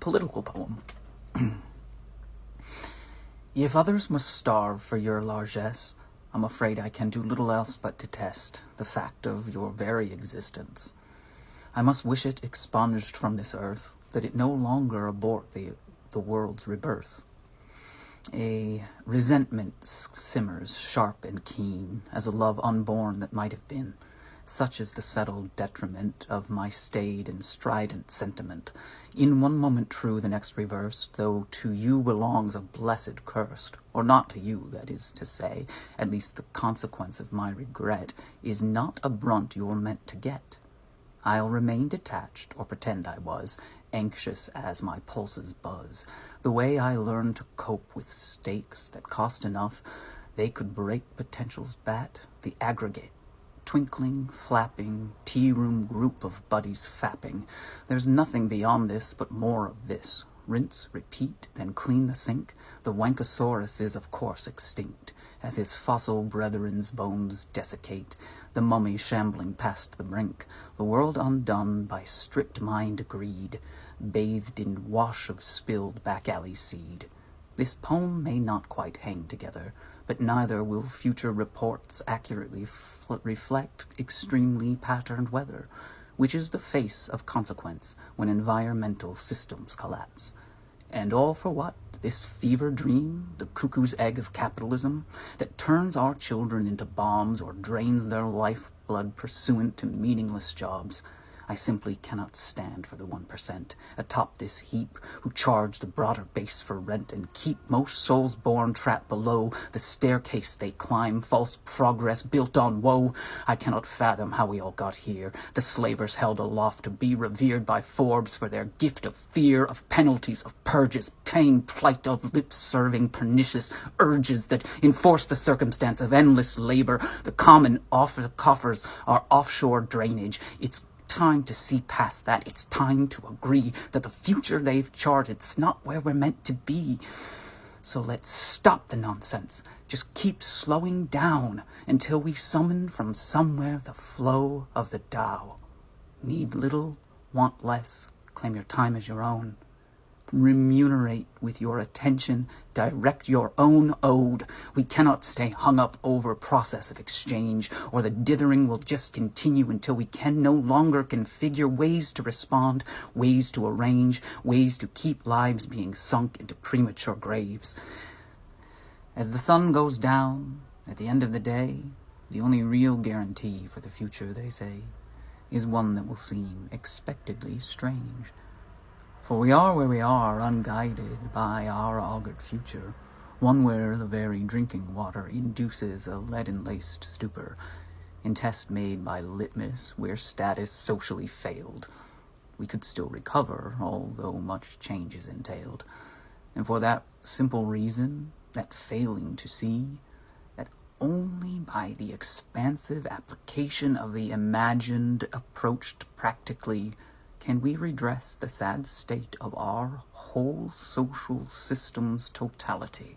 Political poem. If others must starve for your largesse, I'm afraid I can do little else but detest the fact of your very existence. I must wish it expunged from this earth, that it no longer abort the world's rebirth. A resentment simmers sharp and keen, as a love unborn that might have been. Such is the settled detriment of my staid and strident sentiment, in one moment true, the next reversed, though to you belongs a blessed curse, or not to you, that is to say, at least the consequence of my regret is not a brunt you're meant to get. I'll remain detached, or pretend I was, anxious as my pulses buzz, the way I learned to cope with stakes that cost enough they could break potential's bat, the aggregate. Twinkling, flapping, tea-room group of buddies fapping. There's nothing beyond this but more of this. Rinse, repeat, then clean the sink. The Wankosaurus is of course extinct, as his fossil brethren's bones desiccate, the mummy shambling past the brink, the world undone by stripped mind greed, bathed in wash of spilled back-alley seed. This poem may not quite hang together, but neither will future reports accurately reflect extremely patterned weather, which is the face of consequence when environmental systems collapse. And all for what? This fever dream, the cuckoo's egg of capitalism, that turns our children into bombs or drains their lifeblood pursuant to meaningless jobs. I simply cannot stand for the 1% atop this heap who charge the broader base for rent and keep most souls born trapped below the staircase they climb, false progress built on woe. I cannot fathom how we all got here, the slavers held aloft to be revered by Forbes for their gift of fear, of penalties, of purges, pain, plight of lip-serving pernicious urges that enforce the circumstance of endless labor. The common coffers are offshore drainage. It's time to see past that. It's time to agree that the future they've charted's not where we're meant to be. So let's stop the nonsense. Just keep slowing down until we summon from somewhere the flow of the Tao. Need little, want less, claim your time as your own. Remunerate with your attention, direct your own ode. We cannot stay hung up over process of exchange, or the dithering will just continue until we can no longer configure ways to respond, ways to arrange, ways to keep lives being sunk into premature graves. As the sun goes down, at the end of the day, the only real guarantee for the future, they say, is one that will seem expectedly strange. For we are where we are, unguided by our augured future, one where the very drinking water induces a leaden-laced stupor, in test made by litmus where status socially failed. We could still recover, although much change is entailed. And for that simple reason, that failing to see, that only by the expansive application of the imagined approached practically can we redress the sad state of our whole social system's totality.